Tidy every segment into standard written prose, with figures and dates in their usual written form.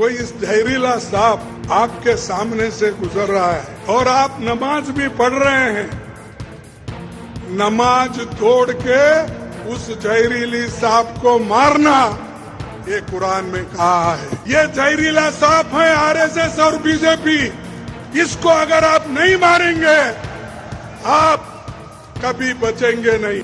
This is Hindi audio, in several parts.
कोई इस जहरीला सांप आपके सामने से गुजर रहा है और आप नमाज भी पढ़ रहे हैं, नमाज तोड़ के उस जहरीली सांप को मारना, ये कुरान में कहा है। ये जहरीला सांप है आरएसएस और बीजेपी। इसको अगर आप नहीं मारेंगे, आप कभी बचेंगे नहीं।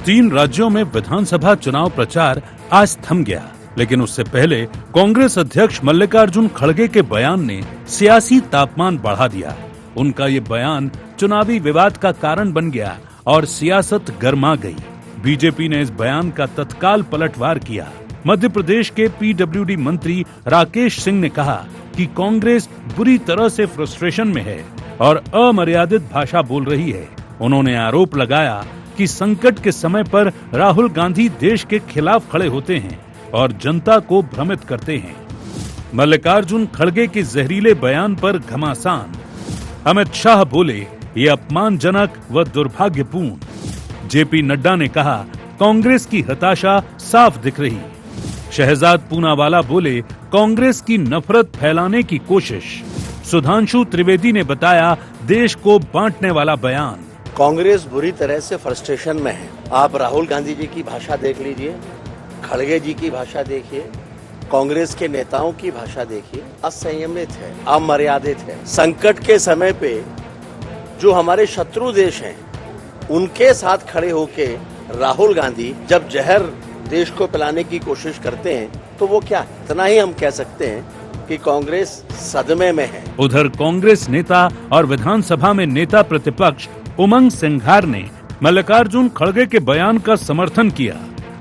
3 राज्यों में विधानसभा चुनाव प्रचार आज थम गया, लेकिन उससे पहले कांग्रेस अध्यक्ष मल्लिकार्जुन खड़गे के बयान ने सियासी तापमान बढ़ा दिया। उनका ये बयान चुनावी विवाद का कारण बन गया और सियासत गर्मा गई। बीजेपी ने इस बयान का तत्काल पलटवार किया। मध्य प्रदेश के पीडब्ल्यूडी मंत्री राकेश सिंह ने कहा कि कांग्रेस बुरी तरह से फ्रस्ट्रेशन में है और अमर्यादित भाषा बोल रही है। उन्होंने आरोप लगाया कि संकट के समय पर राहुल गांधी देश के खिलाफ खड़े होते हैं और जनता को भ्रमित करते हैं। मल्लिकार्जुन खड़गे के जहरीले बयान पर घमासान। अमित शाह बोले, ये अपमानजनक व दुर्भाग्यपूर्ण। जेपी नड्डा ने कहा, कांग्रेस की हताशा साफ दिख रही। शहजाद पूनावाला बोले, कांग्रेस की नफरत फैलाने की कोशिश। सुधांशु त्रिवेदी ने बताया, देश को बांटने वाला बयान। कांग्रेस बुरी तरह से फ्रस्ट्रेशन में है। आप राहुल गांधी जी की भाषा देख लीजिए, खड़गे जी की भाषा देखिए, कांग्रेस के नेताओं की भाषा देखिए, असंयमित है, अमर्यादित है। संकट के समय पे जो हमारे शत्रु देश हैं, उनके साथ खड़े होके राहुल गांधी जब जहर देश को पिलाने की कोशिश करते हैं, तो वो क्या है? इतना ही हम कह सकते हैं कि कांग्रेस सदमे में है। उधर कांग्रेस नेता और विधानसभा में नेता प्रतिपक्ष उमंग सिंघार ने मल्लिकार्जुन खड़गे के बयान का समर्थन किया।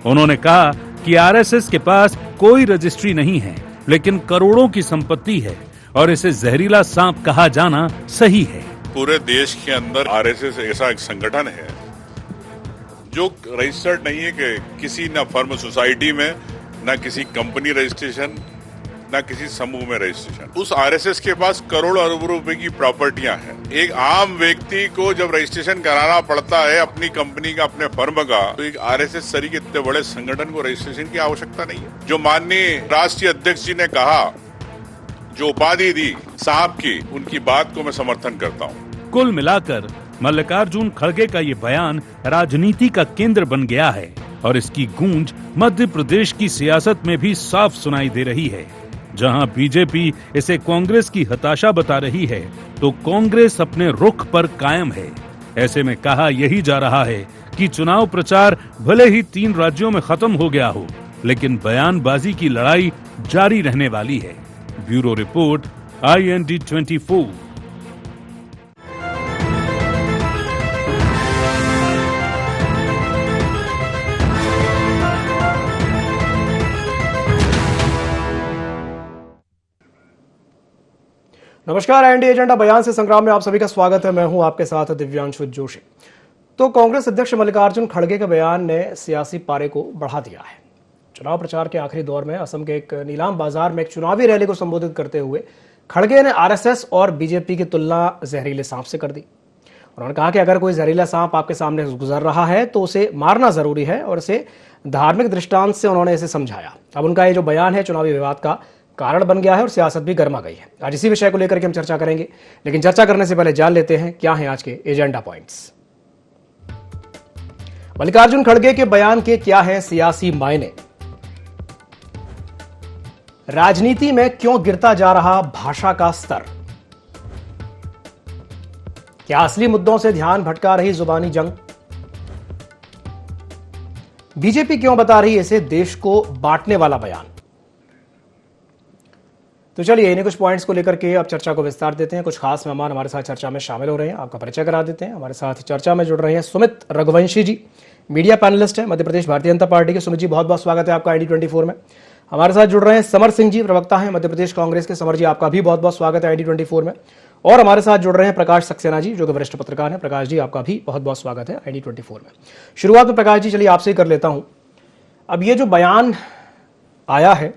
उन्होंने कहा कि आरएसएस के पास कोई रजिस्ट्री नहीं है, लेकिन करोड़ों की संपत्ति है और इसे जहरीला सांप कहा जाना सही है। पूरे देश के अंदर आरएसएस ऐसा एक संगठन है जो रजिस्टर्ड नहीं है कि किसी न फर्म सोसाइटी में, न किसी कंपनी रजिस्ट्रेशन, न किसी समूह में रजिस्ट्रेशन। उस आरएसएस के पास करोड़ों अरबों रुपए की प्रॉपर्टियां हैं। एक आम व्यक्ति को जब रजिस्ट्रेशन कराना पड़ता है अपनी कंपनी का, अपने फर्म का, तो एक आरएसएस सरी के इतने बड़े संगठन को रजिस्ट्रेशन की आवश्यकता नहीं है। जो माननीय राष्ट्रीय अध्यक्ष जी ने कहा, जो उपाधि दी साहब की, उनकी बात को मैं समर्थन करता हूँ। कुल मिलाकर मल्लिकार्जुन खड़गे का ये बयान राजनीति का केंद्र बन गया है और इसकी गूंज मध्य प्रदेश की सियासत में भी साफ सुनाई दे रही है। जहां बीजेपी इसे कांग्रेस की हताशा बता रही है, तो कांग्रेस अपने रुख पर कायम है। ऐसे में कहा यही जा रहा है कि चुनाव प्रचार भले ही 3 राज्यों में खत्म हो गया हो, लेकिन बयानबाजी की लड़ाई जारी रहने वाली है। Bureau report, IND 24। नमस्कार, IND एजेंडा बयान से संग्राम में आप सभी का स्वागत है। मैं हूं आपके साथ दिव्यांशु जोशी। तो कांग्रेस अध्यक्ष मल्लिकार्जुन खड़गे के बयान ने सियासी पारे को बढ़ा दिया है। चुनाव प्रचार के आखिरी दौर में असम के एक नीलाम बाजार में एक चुनावी रैली को संबोधित करते हुए खड़गे ने आरएसएस और बीजेपी की तुलना जहरीले सांप से कर दी। उन्होंने कहा कि अगर कोई जहरीला सांप आपके सामने गुजर रहा है तो उसे मारना जरूरी है और इसे धार्मिक दृष्टांत से उन्होंने इसे समझाया। अब उनका ये जो बयान है चुनावी विवाद का कारण बन गया है और सियासत भी गर्मा गई है। आज इसी विषय को लेकर के हम चर्चा करेंगे, लेकिन चर्चा करने से पहले जान लेते हैं क्या हैं आज के एजेंडा पॉइंट्स। मल्लिकार्जुन खड़गे के बयान के क्या हैं सियासी मायने? राजनीति में क्यों गिरता जा रहा भाषा का स्तर? क्या असली मुद्दों से ध्यान भटका रही जुबानी जंग? बीजेपी क्यों बता रही इसे देश को बांटने वाला बयान? तो चलिए इन्हीं कुछ पॉइंट्स को लेकर के अब चर्चा को विस्तार देते हैं। कुछ खास मेहमान हमारे साथ चर्चा में शामिल हो रहे हैं, आपका परिचय करा देते हैं। हमारे साथ चर्चा में जुड़ रहे हैं सुमित रघुवंशी जी, मीडिया पैनलिस्ट है, मध्य प्रदेश भारतीय जनता पार्टी के। सुमित जी, बहुत बहुत स्वागत है आपका IND 24 में। हमारे साथ जुड़ रहे हैं समर सिंह जी, प्रवक्ता हैं मध्य प्रदेश कांग्रेस के। समर जी, आपका भी बहुत बहुत स्वागत है IND 24 में। और हमारे साथ जुड़ रहे हैं प्रकाश सक्सेना जी, जो कि वरिष्ठ पत्रकार हैं। प्रकाश जी, आपका भी बहुत बहुत स्वागत है IND 24 में। शुरुआत में प्रकाश जी, चलिए आपसे ही कर लेता हूं। अब ये जो बयान आया है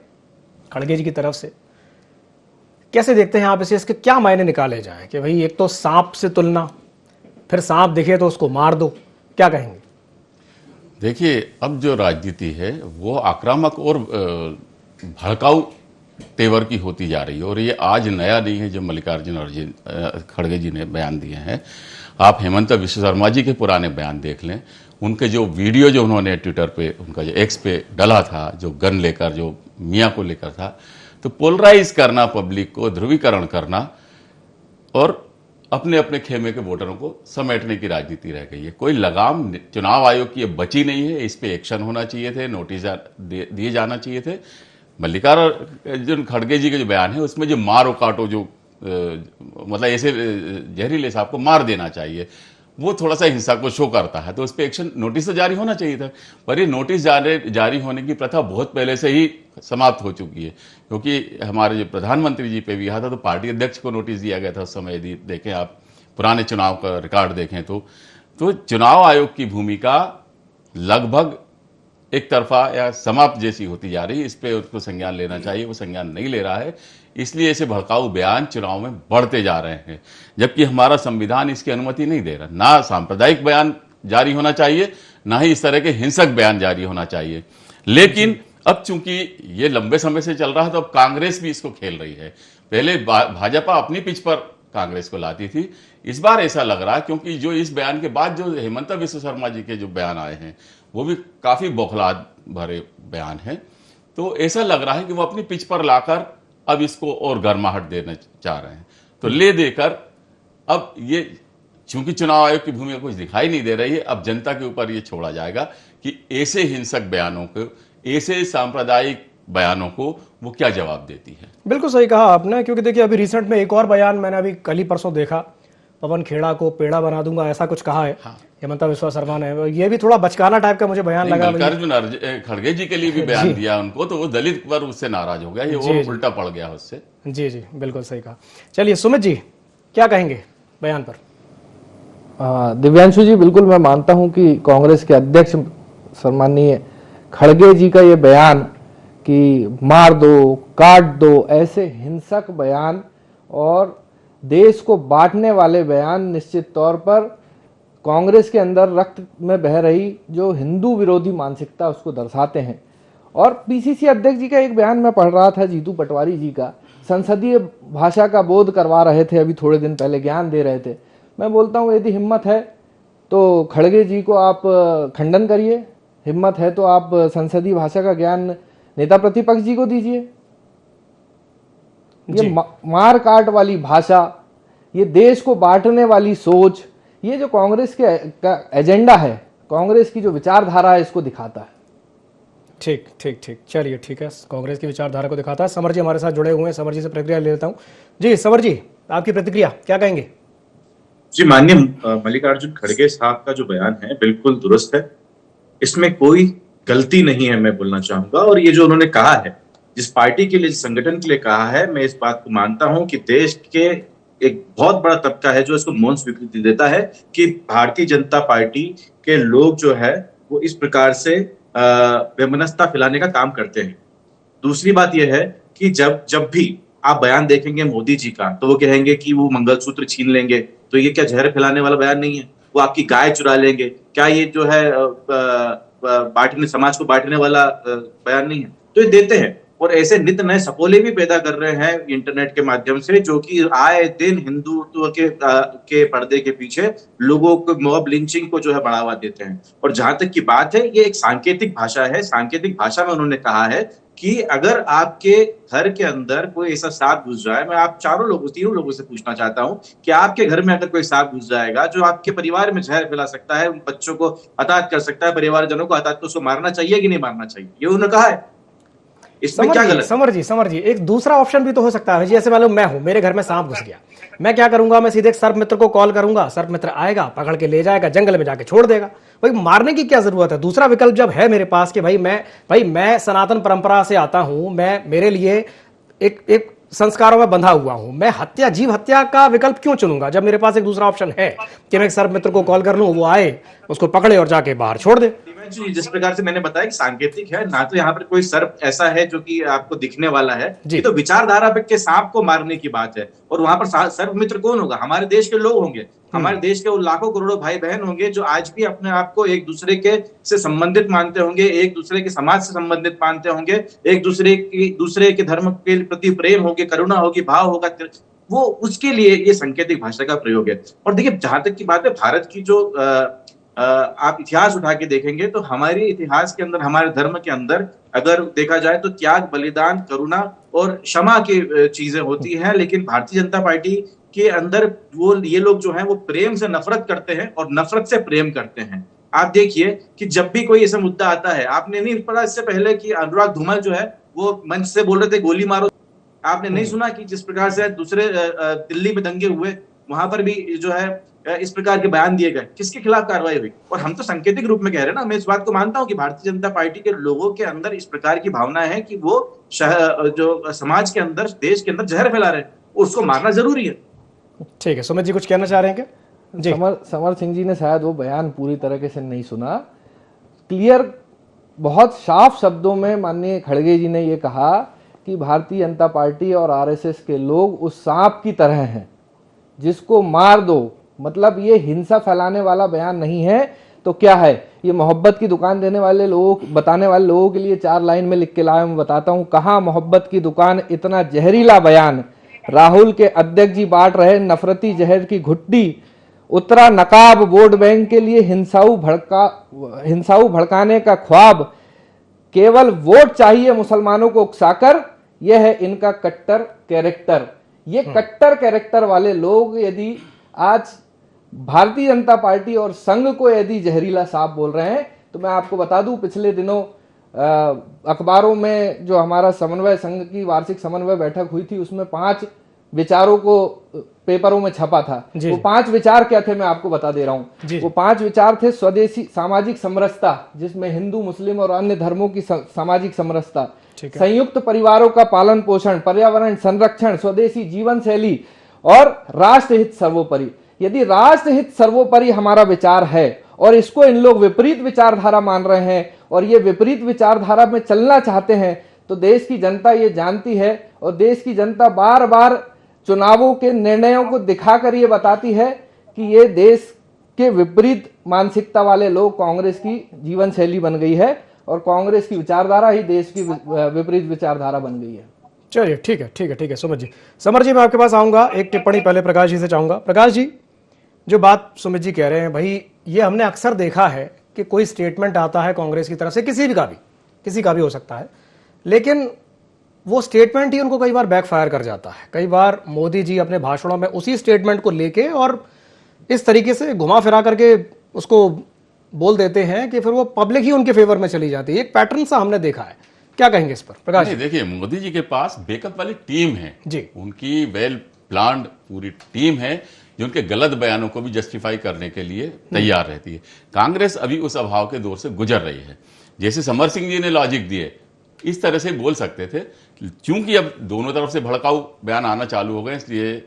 खड़गे जी की तरफ से, कैसे देखते हैं आप इसे? इसके क्या मायने निकाले जाएं कि भाई एक तो सांप से तुलना, फिर सांप दिखे तो उसको मार दो, क्या कहेंगे? देखिए, अब जो राजनीति है वो आक्रामक और भड़काऊ तेवर की होती जा रही है। और ये आज नया नहीं है जो मल्लिकार्जुन खड़गे जी ने बयान दिए हैं। आप हेमंत विश्व शर्मा जी के पुराने बयान देख लें, उनके जो वीडियो जो उन्होंने ट्विटर पे, उनका जो एक्स पे डला था, जो गन लेकर, जो मियाँ को लेकर था, तो पोलराइज करना, पब्लिक को ध्रुवीकरण करना और अपने अपने खेमे के वोटरों को समेटने की राजनीति रह गई है। कोई लगाम चुनाव आयोग की बची नहीं है। इस पे एक्शन होना चाहिए थे, नोटिस दिए जाना चाहिए थे। मल्लिकार्जुन खड़गे जी के जो बयान है उसमें जो मारो काटो, जो मतलब ऐसे जहरीले साहब को मार देना चाहिए, वो थोड़ा सा हिंसा को शो करता है, तो उस पर एक्शन, नोटिस तो जारी होना चाहिए था। पर ये नोटिस जारी होने की प्रथा बहुत पहले से ही समाप्त हो चुकी है, क्योंकि हमारे जो प्रधानमंत्री जी पे भी यहाँ था तो पार्टी अध्यक्ष को नोटिस दिया गया था उस समय। यदि देखें आप पुराने चुनाव का रिकॉर्ड देखें तो चुनाव आयोग की भूमिका लगभग एक तरफा या समाप्त जैसी होती जा रही है। इस पे उसको संज्ञान लेना चाहिए, वो संज्ञान नहीं ले रहा है, इसलिए ऐसे भड़काऊ बयान चुनाव में बढ़ते जा रहे हैं, जबकि हमारा संविधान इसकी अनुमति नहीं दे रहा। ना सांप्रदायिक बयान जारी होना चाहिए, ना ही इस तरह के हिंसक बयान जारी होना चाहिए। लेकिन अब चूंकि ये लंबे समय से चल रहा है तो अब कांग्रेस भी इसको खेल रही है। पहले भाजपा अपनी पिच पर कांग्रेस को लाती थी, इस बार ऐसा लग रहा है, क्योंकि जो इस बयान के बाद जो हेमंत विश्व शर्मा जी के जो बयान आए हैं वो भी काफी बौखलाहट भरे बयान हैं, तो ऐसा लग रहा है कि वो अपनी पिच पर लाकर अब इसको और गर्माहट देना चाह रहे हैं। तो ले देकर अब ये, चूंकि चुनाव आयोग की भूमिका कुछ दिखाई नहीं दे रही है, अब जनता के ऊपर ये छोड़ा जाएगा कि ऐसे हिंसक बयानों को, ऐसे सांप्रदायिक बयानों को वो क्या जवाब देती है। बिल्कुल सही कहा आपने, क्योंकि देखिए अभी रिसेंट में एक और बयान मैंने अभी कल ही परसों देखा, पवन खेड़ा को पेड़ा बना दूंगा, ऐसा कुछ कहा है हेमंत विश्व शर्मा ने। ये भी थोड़ा बचकाना टाइप का मुझे बयान लगा। मल्लिकार्जुन खड़गे जी के लिए भी बयान दिया उनको, तो वो दलित पर उससे नाराज हो गया, ये और उल्टा पड़ गया उससे। जी जी बिल्कुल सही कहा। चलिए सुमित जी क्या कहेंगे बयान पर? दिव्यांशु जी, बिल्कुल मैं मानता हूं कि कांग्रेस के अध्यक्ष सम्माननीय खड़गे जी का ये बयान कि मार दो, काट दो, ऐसे हिंसक बयान और देश को बांटने वाले बयान निश्चित तौर पर कांग्रेस के अंदर रक्त में बह रही जो हिंदू विरोधी मानसिकता उसको दर्शाते हैं। और पीसीसी अध्यक्ष जी का एक बयान मैं पढ़ रहा था, जीतू पटवारी जी का, संसदीय भाषा का बोध करवा रहे थे, अभी थोड़े दिन पहले ज्ञान दे रहे थे। मैं बोलता हूँ यदि हिम्मत है तो खड़गे जी को आप खंडन करिए, हिम्मत है तो आप संसदीय भाषा का ज्ञान नेता प्रतिपक्ष जी को दीजिए। ये मार काट वाली भाषा, ये देश को बांटने वाली सोच, ये जो कांग्रेस का एजेंडा है, कांग्रेस की जो विचारधारा है, इसको दिखाता है। ठीक ठीक ठीक, चलिए ठीक है, कांग्रेस की विचारधारा को दिखाता है। समर जी हमारे साथ जुड़े हुए हैं, समर जी से प्रतिक्रिया ले लेता हूं। जी समर जी, आपकी प्रतिक्रिया क्या कहेंगे? जी, माननीय मल्लिकार्जुन खड़गे साहब का जो बयान है बिल्कुल दुरुस्त है, इसमें कोई गलती नहीं है, मैं बोलना चाहूंगा। और ये जो उन्होंने कहा है, जिस पार्टी के लिए, जिस संगठन के लिए कहा है, मैं इस बात को मानता हूं कि देश के एक बहुत बड़ा तबका है जो इसको मौन स्वीकृति देता है कि भारतीय जनता पार्टी के लोग जो है वो इस प्रकार से वैमनस्यता फैलाने का काम करते हैं। दूसरी बात यह है कि जब भी आप बयान देखेंगे मोदी जी का, तो वो कहेंगे कि वो मंगलसूत्र छीन लेंगे, तो ये क्या जहर फैलाने वाला बयान नहीं है? वो आपकी गाय चुरा लेंगे, क्या ये जो है बांटने, समाज को बांटने वाला बयान नहीं है? तो ये देते हैं, और ऐसे नित नए सपोले भी पैदा कर रहे हैं इंटरनेट के माध्यम से, जो कि आए दिन हिंदुत्व के पर्दे के पीछे लोगों को मॉब लिंचिंग को जो है बढ़ावा देते हैं। और जहां तक की बात है, ये एक सांकेतिक भाषा है। सांकेतिक भाषा में उन्होंने कहा है कि अगर आपके घर के अंदर कोई ऐसा सांप घुस जाए, मैं आप तीनों लोगों से पूछना चाहता हूं कि आपके घर में अगर कोई सांप घुस जाएगा जो आपके परिवार में जहर फैला सकता है, उन बच्चों को हताहत कर सकता है, परिवारजनों को हताहत, तो उसको मारना चाहिए कि नहीं मारना चाहिए? ये उन्होंने कहा है। इसमें क्या गलत? समर जी, एक दूसरा ऑप्शन भी तो हो सकता है। जैसे मालूम मैं हूं, मेरे घर में सांप घुस गया, मैं क्या करूंगा? मैं सीधे सर्प मित्र को कॉल करूंगा, सर्प मित्र आएगा, पकड़ के ले जाएगा, जंगल में जाके छोड़ देगा। भाई मारने की क्या जरूरत है? दूसरा विकल्प जब है मेरे पास कि भाई मैं सनातन परंपरा से आता हूं, मेरे लिए एक संस्कारों में बंधा हुआ हूं, मैं जीव हत्या का विकल्प क्यों चुनूंगा जब मेरे पास एक दूसरा ऑप्शन है कि मैं एक सर्प मित्र को कॉल कर लूं, वो आए, उसको पकड़े और जाके बाहर छोड़ दे। जी, जिस प्रकार से मैंने बताया कि सांकेतिक है, ना तो यहाँ पर कोई सर्प ऐसा है जो कि आपको दिखने वाला है, ये तो विचारधारा के सांप को मारने की बात है। और वहां पर सर्प मित्र कौन होगा? हमारे देश के लोग होंगे, हमारे देश के वो लाखों करोड़ों भाई बहन होंगे जो आज भी अपने आप को एक दूसरे के से संबंधित मानते होंगे, एक दूसरे के समाज से संबंधित मानते होंगे, एक दूसरे के धर्म के प्रति प्रेम होगी, करुणा होगी, भाव होगा, वो उसके लिए ये सांकेतिक भाषा का प्रयोग है। और देखिए, जहां तक की बात है भारत की, जो आप इतिहास उठा के देखेंगे तो हमारे इतिहास के अंदर, हमारे धर्म के अंदर अगर देखा जाए तो त्याग, बलिदान, करुणा और क्षमा की चीजें होती हैं। लेकिन भारतीय जनता पार्टी के अंदर ये लोग जो हैं वो प्रेम से नफरत करते हैं और नफरत से प्रेम करते हैं। आप देखिए कि जब भी कोई ऐसा मुद्दा आता है, आपने नहीं पढ़ा इससे पहले कि अनुराग धूमल जो है वो मंच से बोल रहे थे गोली मारो। आपने नहीं सुना कि जिस प्रकार से दूसरे दिल्ली में दंगे हुए, वहां पर भी जो है इस प्रकार के बयान दिए गए, किसके खिलाफ कार्रवाई हुई? और हम तो सांकेतिक रूप में कह रहे हैं ना। मैं इस बात को मानता हूं कि भारतीय जनता पार्टी के लोगों के अंदर इस प्रकार की भावना है कि वो जो समाज के अंदर, देश के अंदर जहर फैला रहे हैं, उसको मारना जरूरी है। ठीक है, सुमित जी कुछ कहना चाह रहे हैं क्या? जी, समर सिंह जी ने शायद वो बयान पूरी तरीके से नहीं सुना। क्लियर, बहुत साफ शब्दों में माननीय खड़गे जी ने ये कहा कि भारतीय जनता पार्टी और आरएसएस के लोग उस सांप की तरह हैं जिसको मार दो। मतलब ये हिंसा फैलाने वाला बयान नहीं है तो क्या है? ये मोहब्बत की दुकान देने वाले लोग, बताने वाले लोगों के लिए 4 लाइन में लिख के लाया। मैं बताता हूं कहां मोहब्बत की दुकान। इतना जहरीला बयान राहुल के अध्यक्ष जी बांट रहे, नफरती जहर की घुट्टी। उत्तरा नकाब वोट बैंक के लिए हिंसाऊ भड़काने का ख्वाब। केवल वोट चाहिए मुसलमानों को उकसाकर। यह है इनका कट्टर कैरेक्टर। ये कट्टर कैरेक्टर वाले लोग यदि आज भारतीय जनता पार्टी और संघ को यदि जहरीला सांप बोल रहे हैं, तो मैं आपको बता दूं पिछले दिनों अखबारों में जो हमारा समन्वय संघ की वार्षिक समन्वय बैठक हुई थी, उसमें 5 विचारों को पेपरों में छपा था। वो 5 विचार क्या थे मैं आपको बता दे रहा हूं। वो 5 विचार थे: स्वदेशी सामाजिक समरसता, जिसमें हिंदू, मुस्लिम और अन्य धर्मों की सामाजिक समरसता, संयुक्त परिवारों का पालन पोषण, पर्यावरण संरक्षण, स्वदेशी जीवन शैली और राष्ट्रहित सर्वोपरि। यदि राष्ट्रहित सर्वोपरि हमारा विचार है और इसको इन लोग विपरीत विचारधारा मान रहे हैं और ये विपरीत विचारधारा में चलना चाहते हैं, तो देश की जनता ये जानती है और देश की जनता बार बार चुनावों के निर्णयों को दिखाकर ये बताती है कि ये देश के विपरीत मानसिकता वाले लोग कांग्रेस की जीवन शैली बन गई है और कांग्रेस की विचारधारा ही देश की विपरीत विचारधारा बन गई है। चलिए, ठीक है सुमित जी। समर जी, मैं आपके पास आऊंगा। एक टिप्पणी पहले प्रकाश जी से चाहूंगा। प्रकाश जी, जो बात सुमित जी कह रहे हैं, भाई ये हमने अक्सर देखा है कि कोई स्टेटमेंट आता है कांग्रेस की तरफ से, किसी का भी हो सकता है, लेकिन वो स्टेटमेंट ही उनको कई बार बैकफायर कर जाता है। कई बार मोदी जी अपने भाषणों में उसी स्टेटमेंट को लेके और इस तरीके से घुमा फिरा करके उसको बोल देते हैं कि फिर वो पब्लिक ही उनके फेवर में चली जाती है। एक पैटर्न सा हमने देखा है। क्या कहेंगे इस पर प्रकाश जी? देखिए, मोदी जी के पास बैकअप वाली टीम है जी, उनकी वेल प्लान्ड पूरी टीम है जो उनके गलत बयानों को भी जस्टिफाई करने के लिए तैयार रहती है। कांग्रेस अभी उस अभाव के दौर से गुजर रही है। जैसे समर सिंह जी ने लॉजिक दिए, इस तरह से बोल सकते थे। क्योंकि अब दोनों तरफ से भड़काऊ बयान आना चालू हो गए, इसलिए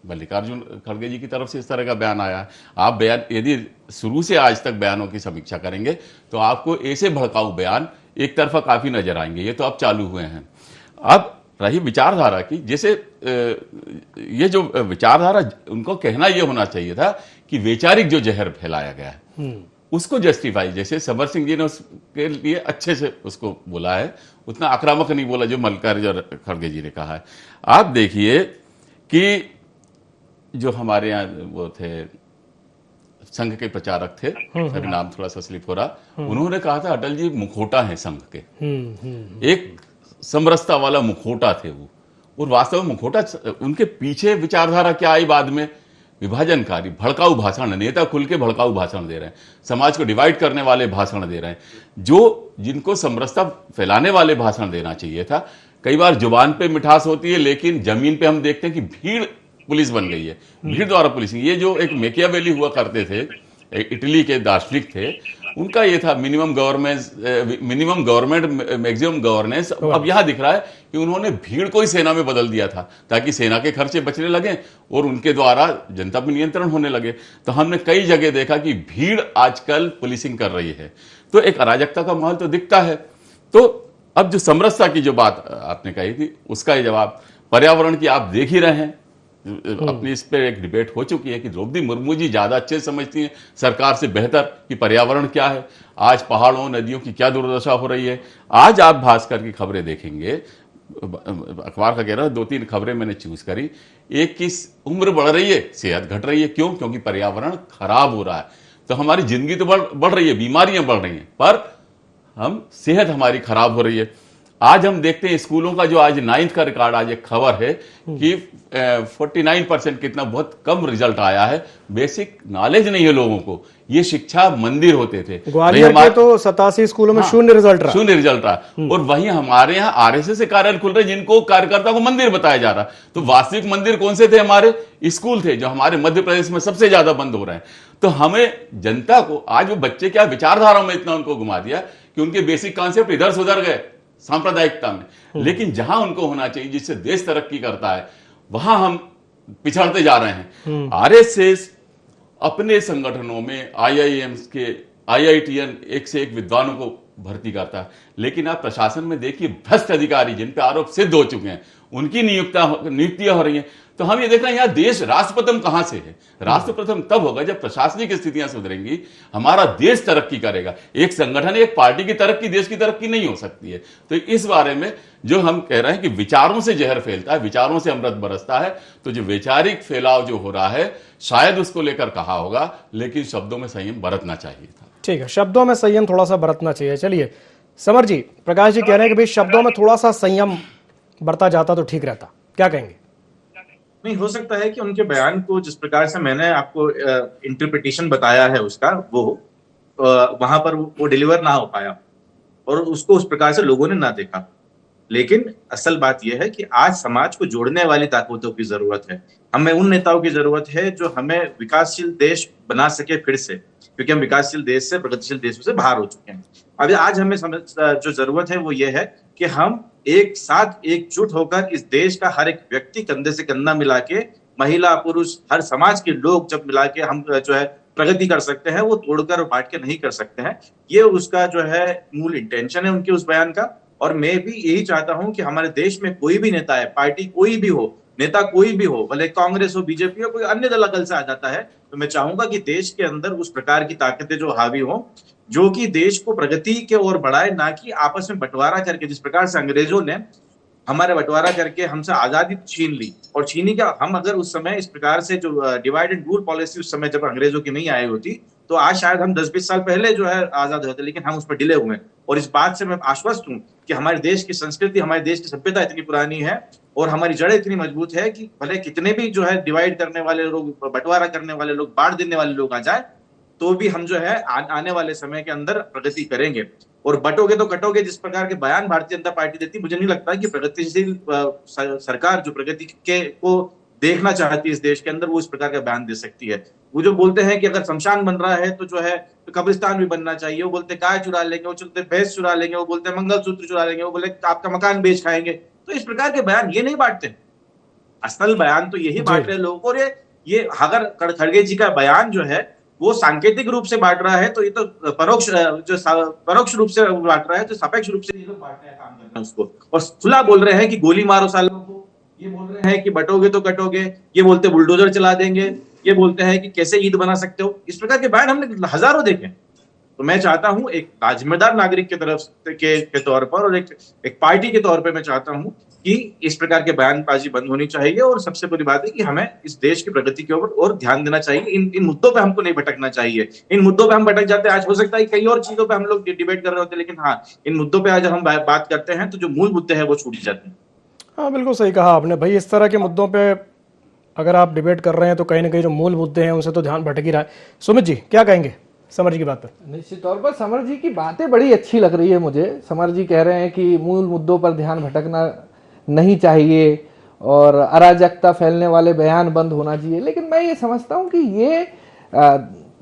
मल्लिकार्जुन खड़गे जी की तरफ से इस तरह का बयान आया है। आप बयान यदि शुरू से आज तक बयानों की समीक्षा करेंगे तो आपको ऐसे भड़काऊ बयान एक तरफा काफी नजर आएंगे। ये तो अब चालू हुए हैं। अब रही विचारधारा की, जैसे ये जो विचारधारा, उनको कहना यह होना चाहिए था कि वैचारिक जो जहर फैलाया गया है उसको जस्टिफाई, जैसे समर सिंह जी ने उसके लिए अच्छे से उसको बोला है, उतना आक्रामक नहीं बोला जो मल्लिकार्जुन खड़गे जी ने कहा है। आप देखिए कि जो हमारे यहाँ वो थे संघ के प्रचारक थे, अभी नाम थोड़ा सा स्लिप हो रहा, उन्होंने कहा था अटल जी मुखौटा है संघ के, एक समरसता वाला मुखौटा थे वो। और वास्तव में मुखौटा, उनके पीछे विचारधारा क्या आई बाद में? विभाजनकारी भड़काऊ भाषण, नेता खुल के भड़काऊ भाषण दे रहे हैं, समाज को डिवाइड करने वाले भाषण दे रहे हैं, जो जिनको समरसता फैलाने वाले भाषण देना चाहिए था। कई बार जुबान पे मिठास होती है लेकिन जमीन पे हम देखते हैं कि भीड़ पुलिस बन गई है, भीड़ द्वारा पुलिसिंग। ये जो एक मैकियावेली हुआ करते थे, इटली के दार्शनिक थे, उनका ये था मिनिमम गवर्नमेंट मैक्सिमम गवर्नेंस। अब यहां दिख रहा है कि उन्होंने भीड़ को ही सेना में बदल दिया था ताकि सेना के खर्चे बचने लगे और उनके द्वारा जनता पर नियंत्रण होने लगे। तो हमने कई जगह देखा कि भीड़ आजकल पुलिसिंग कर रही है, तो एक अराजकता का माहौल तो दिखता है। तो अब जो समरसता की जो बात आपने कही थी उसका ये जवाब, पर्यावरण की आप देख ही रहे हैं, अपनी इस पे एक डिबेट हो चुकी है कि द्रौपदी मुर्मू जी ज्यादा अच्छे समझती हैं सरकार से बेहतर कि पर्यावरण क्या है, आज पहाड़ों नदियों की क्या दुर्दशा हो रही है। आज आप भास्कर की खबरें देखेंगे, अखबार का कह रहा है 2-3 खबरें मैंने चूज करी। एक की उम्र बढ़ रही है, सेहत घट रही है, क्यों? क्योंकि पर्यावरण खराब हो रहा है। तो हमारी जिंदगी तो बढ़ रही है, बीमारियां बढ़ रही हैं, पर हम सेहत हमारी खराब हो रही है। आज हम देखते हैं स्कूलों का जो आज 9th का रिकॉर्ड, आज एक खबर है कि 49% कितना बहुत कम रिजल्ट आया है। बेसिक नॉलेज नहीं है लोगों को, ये शिक्षा मंदिर होते थे। ग्वालियर के तो 87 स्कूलों में शून्य रिजल्ट रहा। और वहीं हमारे यहाँ आरएसएस से कार्यालय खुल रहे जिनको कार्यकर्ता को मंदिर बताया जा रहा। तो वास्तविक मंदिर कौन से थे? हमारे स्कूल थे, जो हमारे मध्य प्रदेश में सबसे ज्यादा बंद हो रहे हैं। तो हमें जनता को आज वो बच्चे क्या विचारधारा में इतना उनको घुमा दिया कि उनके बेसिक कॉन्सेप्ट इधर से उधर गए सांप्रदायिकता में। लेकिन जहां उनको होना चाहिए जिससे देश तरक्की करता है, वहां हम पिछड़ते जा रहे हैं। आरएसएस अपने संगठनों में आईआईएम्स के आईआईटीएन एक से एक विद्वानों को भर्ती करता है, लेकिन आप प्रशासन में देखिए भ्रष्ट अधिकारी जिन पे आरोप सिद्ध हो चुके हैं उनकी नियुक्तियां हो रही हैं। तो हम ये देख रहे हैं यहाँ देश राष्ट्र प्रथम कहां से है? राष्ट्र प्रथम तब होगा जब प्रशासनिक स्थितियां सुधरेंगी, हमारा देश तरक्की करेगा। एक संगठन एक पार्टी की तरक्की देश की तरक्की नहीं हो सकती है। तो इस बारे में जो हम कह रहे हैं कि विचारों से जहर फैलता है, विचारों से अमृत बरसता है। तो जो वैचारिक फैलाव जो हो रहा है शायद उसको लेकर कहा होगा, लेकिन शब्दों में संयम बरतना चाहिए था। ठीक है, शब्दों में संयम थोड़ा सा बरतना चाहिए। चलिए समर जी, प्रकाश जी कह रहे हैं कि भाई शब्दों में थोड़ा सा संयम बरता जाता तो ठीक रहता, क्या कहेंगे? नहीं, हो सकता है कि उनके बयान को जिस प्रकार से मैंने आपको इंटरप्रिटेशन बताया है उसका, वो वहां पर वो डिलीवर ना हो पाया और उसको उस प्रकार से लोगों ने ना देखा। लेकिन असल बात यह है कि आज समाज को जोड़ने वाली ताकतों की जरूरत है। हमें उन नेताओं की जरूरत है जो हमें विकासशील देश बना सके फिर से, क्योंकि हम विकासशील देश से प्रगतिशील देशों से बाहर हो चुके हैं। अभी आज हमें जो जरूरत है वो ये है कि हम एक साथ एकजुट होकर इस देश का हर एक व्यक्ति कंधे से कंधा मिला के, महिला पुरुष हर समाज के लोग जब मिला के हम जो है प्रगति कर सकते हैं, वो तोड़कर और बांट के नहीं कर सकते हैं। ये उसका जो है मूल इंटेंशन है उनके उस बयान का। और मैं भी यही चाहता हूं कि हमारे देश में कोई भी नेता है, पार्टी कोई भी हो, नेता कोई भी हो, भले कांग्रेस हो, बीजेपी हो, कोई अन्य दल अकल से आ जाता है, तो मैं चाहूंगा कि देश के अंदर उस प्रकार की ताकतें जो हावी हो, जो कि देश को प्रगति के ओर बढ़ाए, ना कि आपस में बंटवारा करके, जिस प्रकार से अंग्रेजों ने हमारे बंटवारा करके हमसे आजादी छीन ली। और छीनी क्या, हम अगर उस समय इस प्रकार से जो डिवाइड एंड रूल पॉलिसी उस समय जब अंग्रेजों की नहीं आई होती, तो आज शायद हम 10-20 साल पहले जो है आजाद होते, लेकिन हम उस पर डिले हुए। और इस बात से मैं आश्वस्त हूं कि हमारे देश की संस्कृति, हमारे देश की सभ्यता इतनी पुरानी है और हमारी जड़ें इतनी मजबूत है कि भले कितने भी जो है डिवाइड करने वाले लोग, बंटवारा करने वाले लोग, बांट देने वाले लोग आ जाए, तो भी हम जो है आने वाले समय के अंदर प्रगति करेंगे। और बटोगे तो कटोगे, जिस प्रकार के बयान भारतीय जनता पार्टी देती, मुझे नहीं लगता कि प्रगतिशील सरकार जो प्रगति के को देखना चाहती है इस देश के अंदर, वो इस प्रकार का बयान दे सकती है। वो जो बोलते हैं कि अगर शमशान बन रहा है तो जो है तो कब्रिस्तान भी बनना चाहिए, वो बोलते गाय चुरा लेंगे, वो चलते भैंस चुरा लेंगे, वो बोलते मंगलसूत्र चुरा लेंगे, वो बोले आपका मकान बेच खाएंगे। तो इस प्रकार के बयान ये नहीं बांटते, असल बयान तो यही बांट रहे लोगों को। और ये अगर खड़गे जी का बयान जो है वो सांकेतिक रूप से बांट रहा है, तो ये तो परोक्ष रूप से बांट रहा है, तो सापेक्ष रूप से ये लोग बांटने का काम कर रहे हैं उसको। और खुला बोल रहे हैं कि गोली मारो सालों को, ये बोल रहे हैं कि बटोगे तो कटोगे, ये बोलते बुलडोजर चला देंगे, ये बोलते हैं कि कैसे ईद बना सकते हो। इस प्रकार के बयान हमने हजारों देखे। तो मैं चाहता हूं एक जिम्मेदार नागरिक की तरफ के तौर पर और एक पार्टी के तौर पर मैं चाहता हूं कि इस प्रकार के बयानबाजी बंद होनी चाहिए। और सबसे बड़ी बात है कि हमें इस देश की प्रगति के ऊपर और ध्यान देना चाहिए। इन मुद्दों पे हमको नहीं भटकना चाहिए। इन मुद्दों पे हम भटक जाते हैं। आज हो सकता है कई और चीजों पे हम लोग डिबेट कर रहे होते हैं, लेकिन हाँ, इन मुद्दों पे आज हम बात करते हैं तो जो मूल मुद्दे हैं वो छूट जाते हैं। हाँ, बिल्कुल सही कहा आपने भाई। इस तरह के मुद्दों पे अगर आप डिबेट कर रहे हैं तो कहीं ना कहीं जो मूल मुद्दे हैं उनसे तो ध्यान भटक ही रहा है। सुमित जी क्या कहेंगे समर जी की बात पर? निश्चित तौर पर समर जी की बातें बड़ी अच्छी लग रही है मुझे। समर जी कह रहे हैं कि मूल मुद्दों पर ध्यान भटकना नहीं चाहिए और अराजकता फैलने वाले बयान बंद होना चाहिए। लेकिन मैं ये समझता हूं कि ये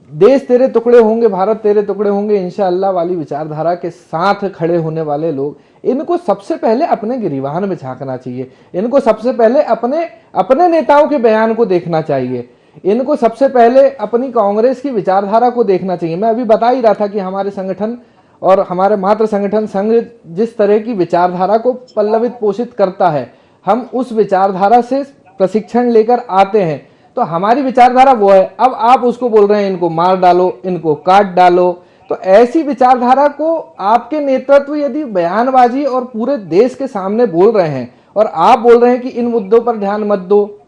देश तेरे टुकड़े होंगे, भारत तेरे टुकड़े होंगे इंशाअल्लाह वाली विचारधारा के साथ खड़े होने वाले लोग, इनको सबसे पहले अपने गिरीवान में झांकना चाहिए। इनको सबसे पहले अपने नेताओं के बयान को देखना चाहिए। इनको सबसे पहले अपनी कांग्रेस की विचारधारा को देखना चाहिए। मैं अभी बता ही रहा था कि हमारे संगठन और हमारे मातृ संगठन संघ जिस तरह की विचारधारा को पल्लवित पोषित करता है, हम उस विचारधारा से प्रशिक्षण लेकर आते हैं, तो हमारी विचारधारा वो है। अब आप उसको बोल रहे हैं इनको मार डालो, इनको काट डालो, तो ऐसी विचारधारा को आपके नेतृत्व यदि बयानबाजी और पूरे देश के सामने बोल रहे हैं और आप बोल रहे हैं कि इन मुद्दों पर ध्यान मत दो,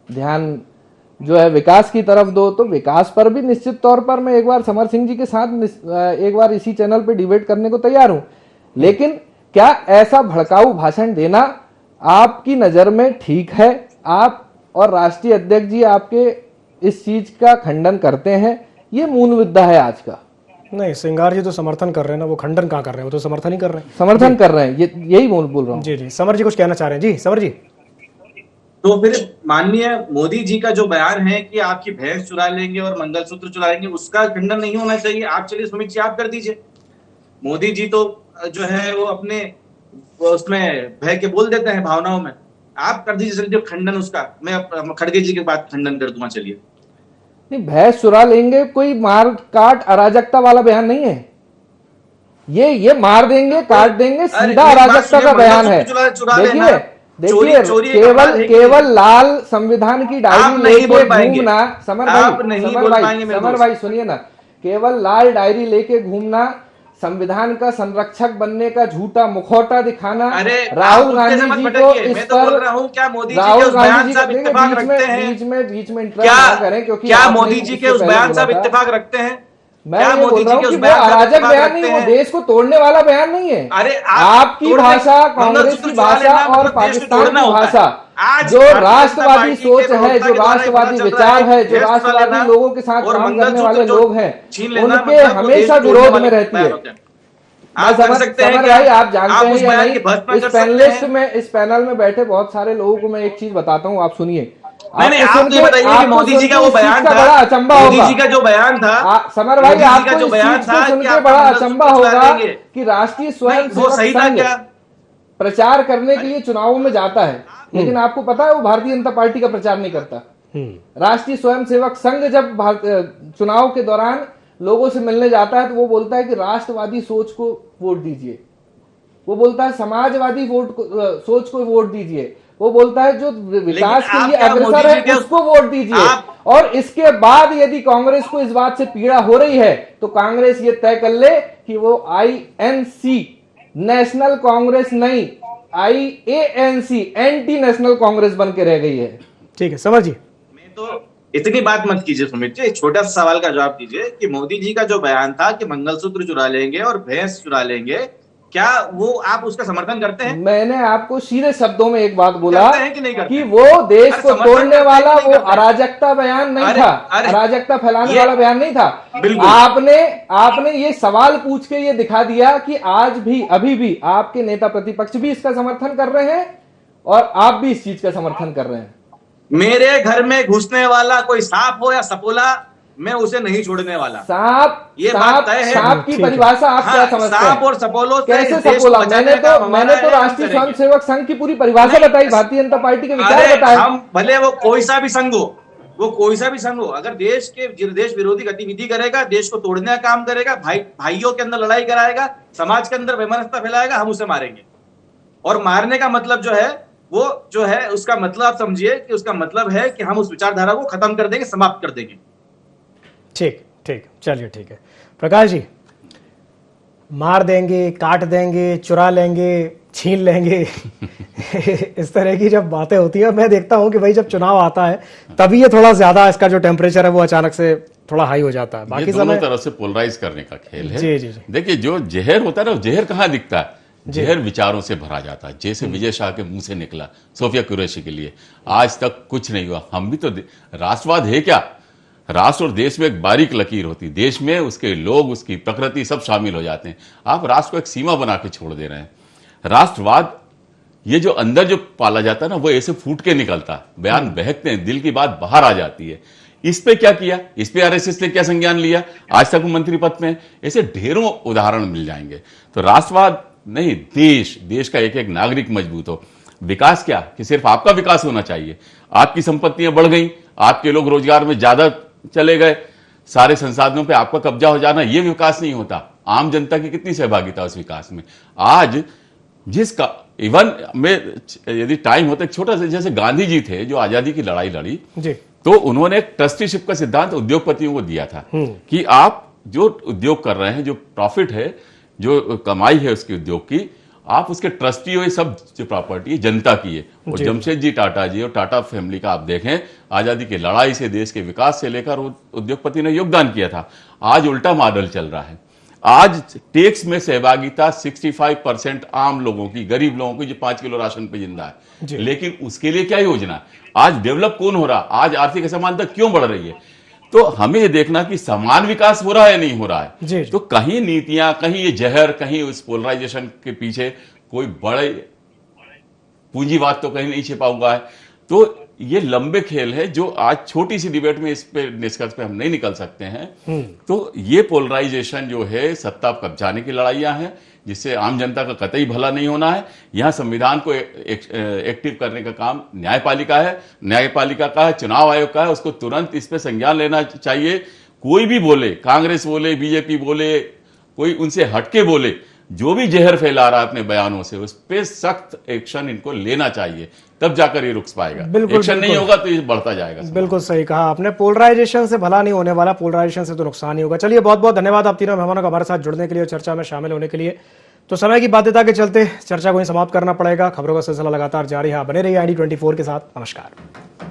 ध्यान जो है विकास की तरफ दो, तो विकास पर भी निश्चित तौर पर मैं एक बार समर सिंह जी के साथ एक बार इसी चैनल पे डिबेट करने को तैयार हूं। लेकिन क्या ऐसा भड़काऊ भाषण देना आपकी नजर में ठीक है? आप और राष्ट्रीय अध्यक्ष जी आपके इस चीज का खंडन करते हैं, ये मूल मुद्दा है आज का। नहीं, सिंगार जी तो समर्थन कर रहे हैं ना, वो खंडन कहाँ कर रहे हैं, वो तो समर्थन ही कर रहे हैं। समर्थन कर रहे हैं, यही बोल रहा हूँ। जी जी, समर जी कुछ कहना चाह रहे हैं। जी समर जी। तो फिर माननीय मोदी जी का जो बयान है कि आपकी भैंस चुरा लेंगे और मंगलसूत्र चुरा लेंगे, उसका खंडन नहीं होना चाहिए। आप चलिए सुमित जी, आप कर दीजिए। मोदी जी तो जो है वो अपने उसमें बह के बोल देते हैं भावनाओं में। आप कर दीजिए जो खंडन उसका। मैं खड़गे जी के बाद खंडन कर दूंगा। चलिए। नहीं, भैंस चुरा लेंगे कोई मार काट अराजकता वाला बयान नहीं है। ये मार देंगे काट देंगे सीधा अराजकता का बयान है। देखिए केवल लाल संविधान की डायरी लेके घूमना, समर भाई सुनिए ना, केवल लाल डायरी लेके घूमना, संविधान का संरक्षक बनने का झूठा मुखौटा दिखाना, राहुल गांधी जी को इस पर राहुल गांधी जी बीच में इंटरप्ट ना करें, क्योंकि क्या मोदी जी के उस बयान से आप इत्तेफाक रखते हैं? मैं ये बोल रहा हूँ कि वो अराजक बयान नहीं, वो देश को तोड़ने वाला बयान नहीं है। अरे आपकी भाषा, कांग्रेस की भाषा और पाकिस्तान की भाषा, जो राष्ट्रवादी सोच है, जो राष्ट्रवादी विचार है, जो राष्ट्रवादी लोगों के साथ काम करने वाले लोग हैं, उनके हमेशा विरोध में रहती है। समर भाई आप जानते हैं या नहीं, इस पैनल में बैठे बहुत सारे लोगों को मैं एक चीज बताता हूँ, आप सुनिए। नहीं, आप ये बताइए कि मोदी जी का वो बयान था, बड़ा अचंबा होगा। मोदी जी का जो बयान था, समर भाई आपको जो बयान था सुन के बड़ा अचंबा होगा कि राष्ट्रीय स्वयं सेवक संघ प्रचार करने के लिए चुनावों में जाता है, लेकिन आपको पता है वो भारतीय जनता पार्टी का प्रचार नहीं करता। राष्ट्रीय स्वयं सेवक संघ जब चुनाव के दौरान लोगों से मिलने जाता है तो वो बोलता है कि राष्ट्रवादी सोच को वोट दीजिए, वो बोलता है समाजवादी सोच को वोट दीजिए, वो बोलता है जो विकास के लिए अग्रसर है उसको वोट दीजिए। और इसके बाद यदि कांग्रेस को इस बात से पीड़ा हो रही है तो कांग्रेस ये तय कर ले कि वो INC नेशनल कांग्रेस नहीं, IANC एंटी नेशनल कांग्रेस बन के रह गई है। ठीक है समझ जी। मैं तो इतनी बात मत कीजिए सुमित जी, एक छोटा सा सवाल का जवाब दीजिए कि मोदी जी का जो बयान था कि मंगलसूत्र चुरा लेंगे और भैंस चुरा लेंगे, क्या वो आप उसका समर्थन करते हैं? मैंने आपको सीधे शब्दों में एक बात बोला कि वो देश को तोड़ने वाला वो अराजकता बयान नहीं था, अराजकता फैलाने वाला बयान नहीं था। आपने ये सवाल पूछ के ये दिखा दिया कि आज भी अभी भी आपके नेता प्रतिपक्ष भी इसका समर्थन कर रहे हैं और आप भी इस चीज का समर्थन कर रहे हैं। मेरे घर में घुसने वाला कोई सांप हो या सपोला, मैं उसे नहीं छोड़ने वाला। सांप, ये बात तय है। सांप की परिभाषा आप क्या समझते हैं? सांप और सपोलो कैसे सपोला? मैंने तो राष्ट्रीय स्वयं सेवक संघ की पूरी परिभाषा बताई, भारतीय जनता पार्टी के विचार बताए। हम भले वो कोई सा भी संघ हो, अगर देश विरोधी गतिविधि करेगा, देश को तोड़ने का काम करेगा, भाइयों के अंदर लड़ाई कराएगा, समाज के अंदर वैमनस्यता फैलाएगा, हम उसे मारेंगे। और मारने का मतलब जो है वो जो है उसका मतलब आप समझिए कि उसका मतलब है कि हम उस विचारधारा को खत्म कर देंगे, समाप्त कर देंगे। ठीक, चलिए ठीक है। प्रकाश जी, मार देंगे, काट देंगे, चुरा लेंगे, छीन लेंगे इस तरह की जब बातें होती है, मैं देखता हूं कि भाई जब चुनाव आता है तभी ये थोड़ा ज्यादा इसका जो टेम्परेचर है वो अचानक से थोड़ा हाई हो जाता है। बाकी दोनों तरफ से पोलराइज करने का खेल है। जी। देखिए जो जहर होता है ना, जहर कहाँ दिखता है? जहर विचारों से भरा जाता है। जैसे विजय शाह के मुंह से निकला सोफिया कुरैशी के लिए, आज तक कुछ नहीं हुआ। हम भी तो राष्ट्रवाद है क्या? राष्ट्र और देश में एक बारीक लकीर होती है, देश में उसके लोग, उसकी प्रकृति सब शामिल हो जाते हैं। आप राष्ट्र को एक सीमा बना के छोड़ दे रहे हैं। राष्ट्रवाद ये जो अंदर जो पाला जाता है ना, वो ऐसे फूट के निकलता है, बयान बहकते हैं, दिल की बात बाहर आ जाती है। इस पे क्या किया, इस पे आरएसएस ने क्या संज्ञान लिया, आज तक वो मंत्री पद में है। ऐसे ढेरों उदाहरण मिल जाएंगे। तो राष्ट्रवाद नहीं, देश का एक एक नागरिक मजबूत हो। विकास क्या कि सिर्फ आपका विकास होना चाहिए, आपकी संपत्तियां बढ़ गई, आपके लोग रोजगार में ज्यादा चले गए, सारे संसाधनों पे आपका कब्जा हो जाना, ये विकास नहीं होता। आम जनता की कितनी सहभागिता उस विकास में। आज जिसका इवन में यदि टाइम होता है, छोटा सा जैसे गांधी जी थे जो आजादी की लड़ाई लड़ी जी। तो उन्होंने एक ट्रस्टीशिप का सिद्धांत उद्योगपतियों को दिया था कि आप जो उद्योग कर रहे हैं, जो प्रॉफिट है, जो कमाई है उसकी उद्योग की, आप उसके ट्रस्टी हो। ये सब जो प्रॉपर्टी है जनता की है। और जमशेदजी टाटा जी और टाटा फैमिली का आप देखें, आजादी की लड़ाई से, देश के विकास से लेकर उद्योगपति ने योगदान किया था। आज उल्टा मॉडल चल रहा है। आज टैक्स में सहभागिता 65% आम लोगों की, गरीब लोगों की जो 5 किलो राशन पे जिंदा है। लेकिन उसके लिए क्या योजना है? आज डेवलप कौन हो रहा? आज आर्थिक असमानता क्यों बढ़ रही है? तो हमें ये देखना कि समान विकास हो रहा है नहीं हो रहा है। तो कहीं नीतियां, कहीं ये जहर, कहीं उस पोलराइजेशन के पीछे कोई बड़े पूंजीवाद तो कहीं नहीं छिपा हुआ है। तो ये लंबे खेल है जो आज छोटी सी डिबेट में इस पे निष्कर्ष पे हम नहीं निकल सकते हैं। तो ये पोलराइजेशन जो है सत्ता कब्जाने की लड़ाइयां हैं, जिससे आम जनता का कतई भला नहीं होना है। यहां संविधान को एक्टिव करने का काम न्यायपालिका का है, चुनाव आयोग का है। उसको तुरंत इस पे संज्ञान लेना चाहिए। कोई भी बोले, कांग्रेस बोले, बीजेपी बोले, कोई उनसे हटके बोले, जो भी जहर फैला रहा है अपने बयानों से, उस पे सख्त एक्शन इनको लेना चाहिए, तब जाकर ये रुक पाएगा। एक्शन नहीं होगा तो ये बढ़ता जाएगा। बिल्कुल सही कहा आपने, पोलराइजेशन से भला नहीं होने वाला, पोलराइजेशन से तो नुकसान ही होगा। चलिए, बहुत बहुत धन्यवाद आप तीनों मेहमानों का हमारे साथ जुड़ने के लिए और चर्चा में शामिल होने के लिए। तो समय की बाध्यता के चलते चर्चा को ही समाप्त करना पड़ेगा। खबरों का सिलसिला लगातार जारी है, बने रहिए ID24 के साथ। नमस्कार।